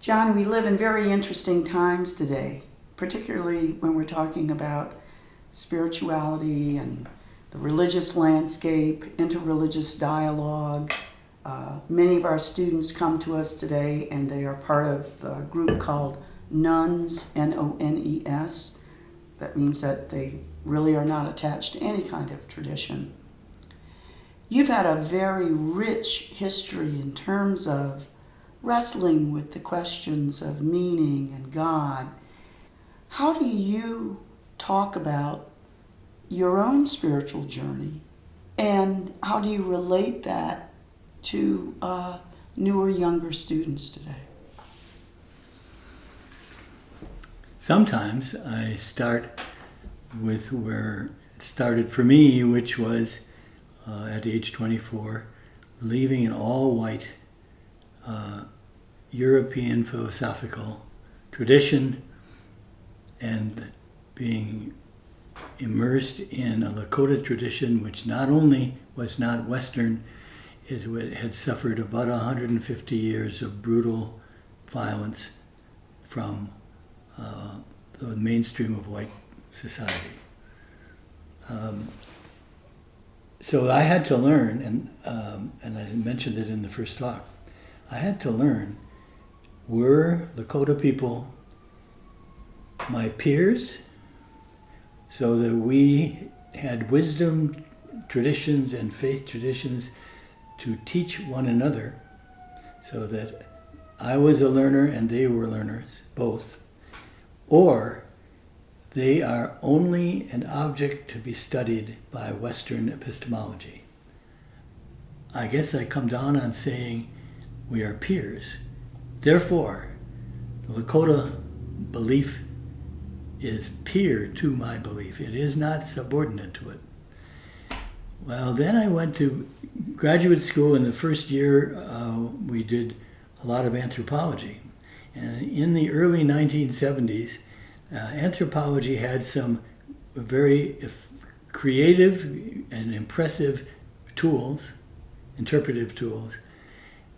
John, we live in very interesting times today, particularly when we're talking about spirituality and the religious landscape, interreligious dialogue. Many of our students come to us today and they are part of a group called Nones, N-O-N-E-S. That means that they really are not attached to any kind of tradition. You've had a very rich history in terms of wrestling with the questions of meaning and God. How do you talk about your own spiritual journey, and how do you relate that to newer, younger students today? Sometimes I start with where it started for me, which was at age 24, leaving an all-white European philosophical tradition and being immersed in a Lakota tradition which not only was not Western, it had suffered about 150 years of brutal violence from the mainstream of white society. So I had to learn, and I mentioned it in the first talk, I had to learn, were Lakota people my peers, so that we had wisdom traditions and faith traditions to teach one another, so that I was a learner and they were learners, both, or they are only an object to be studied by Western epistemology. I guess I come down on saying we are peers. Therefore, the Lakota belief is peer to my belief. It is not subordinate to it. Well, then I went to graduate school. In the first year, we did a lot of anthropology. And in the early 1970s, anthropology had some very creative and impressive tools, interpretive tools,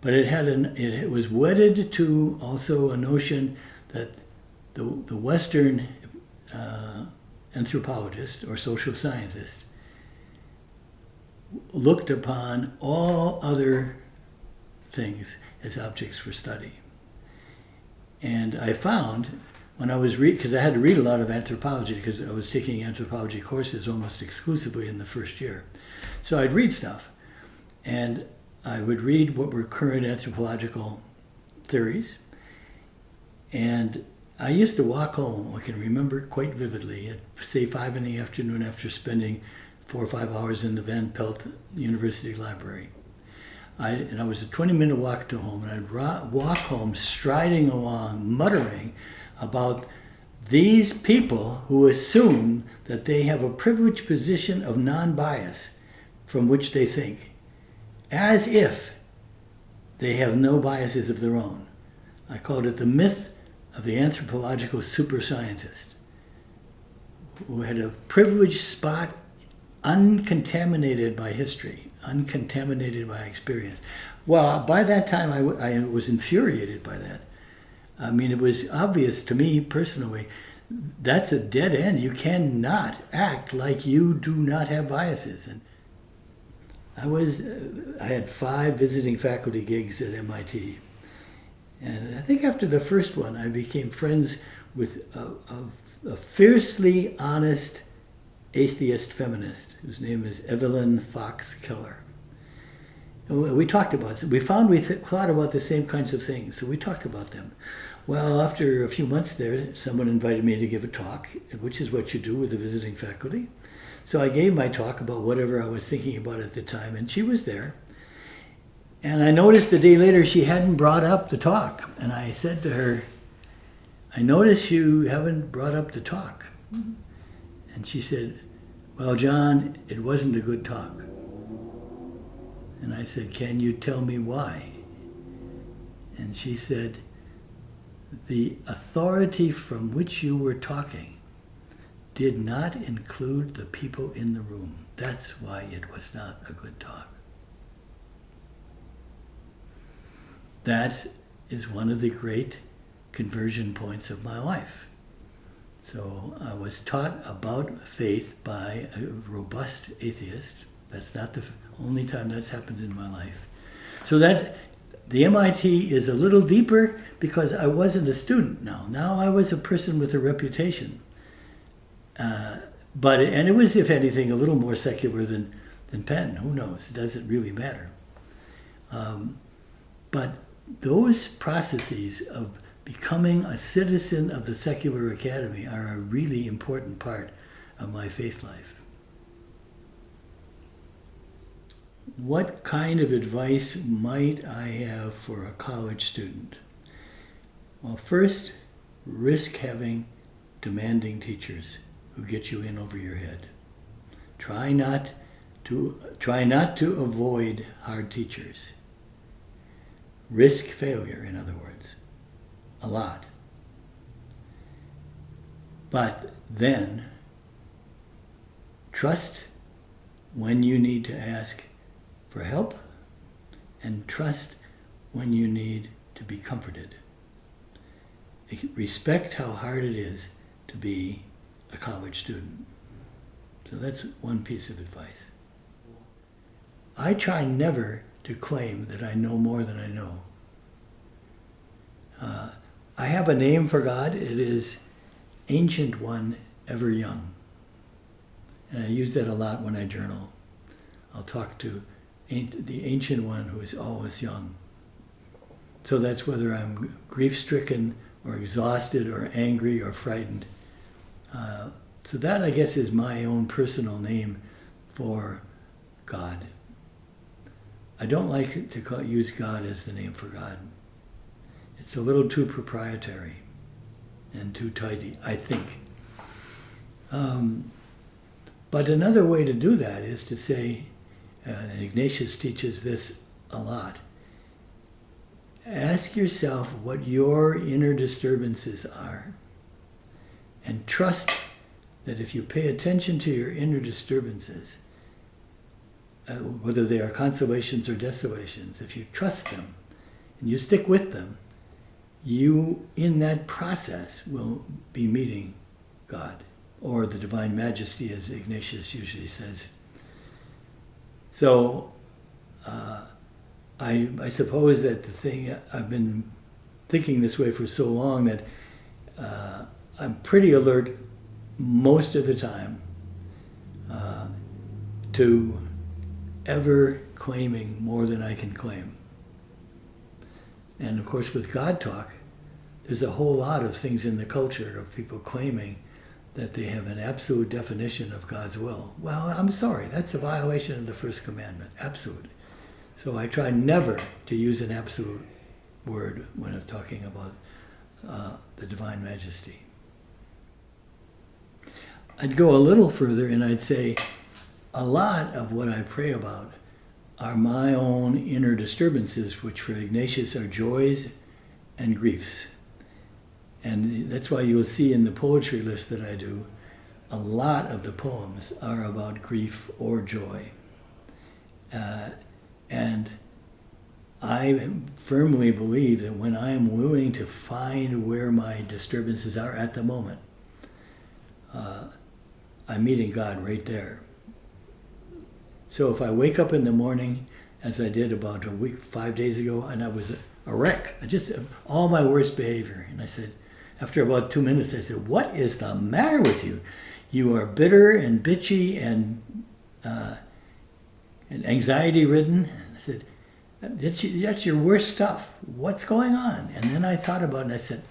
but it was wedded to also a notion that the Western anthropologist or social scientist looked upon all other things as objects for study. And I found, when I was because I had to read a lot of anthropology because I was taking anthropology courses almost exclusively in the first year. So I'd read stuff, and I would read what were current anthropological theories, and I used to walk home, I can remember quite vividly, at say 5 in the afternoon after spending 4 or 5 hours in the Van Pelt University Library. And I was a 20-minute walk to home, and I'd walk home striding along, muttering about these people who assume that they have a privileged position of non-bias from which they think, as if they have no biases of their own. I called it the myth of the anthropological super scientist, who had a privileged spot uncontaminated by history, uncontaminated by experience. Well, by that time I was infuriated by that. I mean, it was obvious to me personally, that's a dead end. You cannot act like you do not have biases. And I had 5 visiting faculty gigs at MIT. And I think after the first one, I became friends with a fiercely honest atheist feminist whose name is Evelyn Fox Keller. And we talked about it. We found we thought about the same kinds of things, so we talked about them. Well, after a few months there, someone invited me to give a talk, which is what you do with the visiting faculty. So I gave my talk about whatever I was thinking about at the time, and she was there. And I noticed the day later she hadn't brought up the talk. And I said to her, I notice you haven't brought up the talk. Mm-hmm. And she said, well, John, it wasn't a good talk. And I said, can you tell me why? And she said, the authority from which you were talking did not include the people in the room. That's why it was not a good talk. That is one of the great conversion points of my life. So I was taught about faith by a robust atheist. That's not the only time that's happened in my life. So that the MIT is a little deeper because I wasn't a student now. Now I was a person with a reputation. And it was, if anything, a little more secular than Penn. Who knows? Does it really matter? But those processes of becoming a citizen of the secular academy are a really important part of my faith life. What kind of advice might I have for a college student? Well, first, risk having demanding teachers who get you in over your head. Try not to avoid hard teachers. Risk failure, in other words, a lot. But then, trust when you need to ask for help, and trust when you need to be comforted. Respect how hard it is to be a college student. So that's one piece of advice. I try never to claim that I know more than I know. I have a name for God. It is Ancient One, Ever Young. And I use that a lot when I journal. I'll talk to the Ancient One who is always young. So that's whether I'm grief-stricken or exhausted or angry or frightened. So that, I guess, is my own personal name for God. I don't like to use God as the name for God. It's a little too proprietary and too tidy, I think. But another way to do that is to say, and Ignatius teaches this a lot, ask yourself what your inner disturbances are, and trust that if you pay attention to your inner disturbances, whether they are consolations or desolations, if you trust them and you stick with them, you, in that process, will be meeting God, or the Divine Majesty, as Ignatius usually says. So, I suppose that the thing, I've been thinking this way for so long that I'm pretty alert most of the time to ever claiming more than I can claim. And of course with God talk, there's a whole lot of things in the culture of people claiming that they have an absolute definition of God's will. Well, I'm sorry, that's a violation of the first commandment, absolute. So I try never to use an absolute word when I'm talking about the Divine Majesty. I'd go a little further and I'd say a lot of what I pray about are my own inner disturbances, which for Ignatius are joys and griefs. And that's why you'll see in the poetry list that I do, a lot of the poems are about grief or joy. And I firmly believe that when I am willing to find where my disturbances are at the moment, I'm meeting God right there. So if I wake up in the morning, as I did about 5 days ago, and I was a wreck, all my worst behavior, and I said, after about 2 minutes, I said, what is the matter with you? You are bitter and bitchy and anxiety-ridden. And I said, that's your worst stuff. What's going on? And then I thought about it and I said,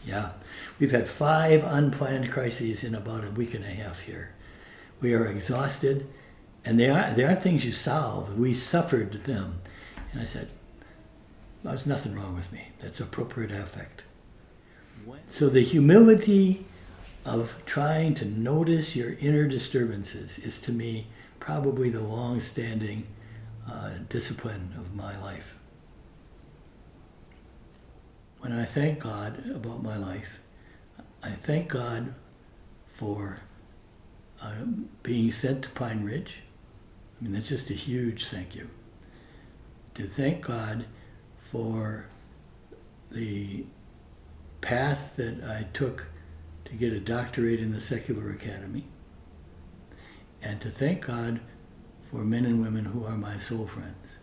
yeah, we've had 5 unplanned crises in about a week and a half here. We are exhausted, and they aren't things you solve. We suffered them. And I said, there's nothing wrong with me. That's appropriate affect. So the humility of trying to notice your inner disturbances is, to me, probably the long-standing discipline of my life. When I thank God about my life, I thank God for being sent to Pine Ridge. I mean, that's just a huge thank you. To thank God for the path that I took to get a doctorate in the secular academy, and to thank God for men and women who are my soul friends.